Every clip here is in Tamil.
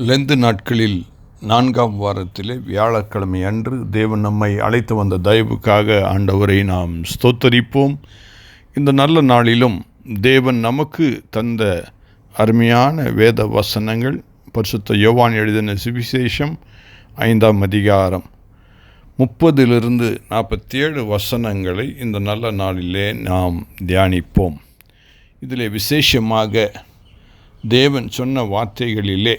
லெந்து நாட்களில் 4ஆம் வாரத்திலே வியாழக்கிழமை அன்று தேவன் நம்மை அழைத்து வந்த தயவுக்காக ஆண்டவரை நாம் ஸ்தோத்தரிப்போம். இந்த நல்ல நாளிலும் தேவன் நமக்கு தந்த அருமையான வேத வசனங்கள் பரிசுத்த யோவான் எழுதின சுவிசேஷம் 5ஆம் அதிகாரம் 30-47 வசனங்களை இந்த நல்ல நாளிலே நாம் தியானிப்போம். இதிலே விசேஷமாக தேவன் சொன்ன வார்த்தைகளிலே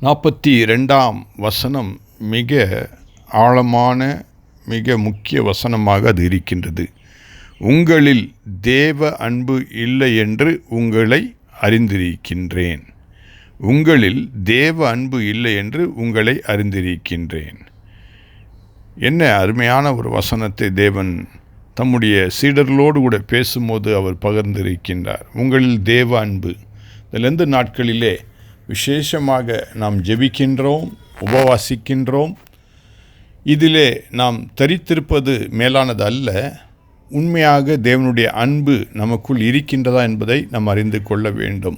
42ஆம் வசனம் மிக ஆழமான மிக முக்கிய வசனமாக அது இருக்கின்றது. உங்களில் தேவ அன்பு இல்லை என்று உங்களை அறிந்திருக்கின்றேன். உங்களில் தேவ அன்பு இல்லை என்று உங்களை அறிந்திருக்கின்றேன். என்ன அருமையான ஒரு வசனத்தை தேவன் தம்முடைய சீடர்களோடு கூட பேசும்போது அவர் பகிர்ந்திருக்கின்றார். உங்களில் தேவ அன்பு. இதிலிருந்து நாட்களிலே விசேஷமாக நாம் ஜெபிக்கின்றோம், உபவாசிக்கின்றோம். இதிலே நாம் தரித்திருப்பது மேலானது அல்ல, உண்மையாக தேவனுடைய அன்பு நமக்குள் இருக்கின்றதா என்பதை நாம் அறிந்து கொள்ள வேண்டும்.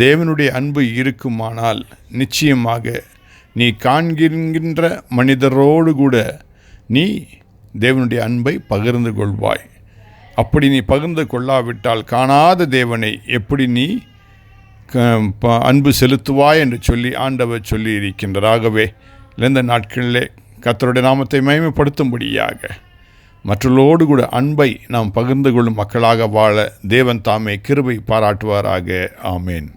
தேவனுடைய அன்பு இருக்குமானால் நிச்சயமாக நீ காண்கின்ற மனிதரோடு கூட நீ தேவனுடைய அன்பை பகிர்ந்து கொள்வாய். அப்படி நீ பகிர்ந்து கொள்ளாவிட்டால் காணாத தேவனை எப்படி நீ அன்பு செலுத்துவாய் என்று சொல்லி ஆண்டவர் சொல்லி இருக்கின்றார். ஆகவே இந்த நாட்களிலே கர்த்தருடைய நாமத்தை மகிமைப்படுத்தும்படியாக மற்றவர்களோடு கூட அன்பை நாம் பகிர்ந்து கொள்ளும் மக்களாக வாழ தேவன் தாமே கிருபை பாராட்டுவாராக. ஆமேன்.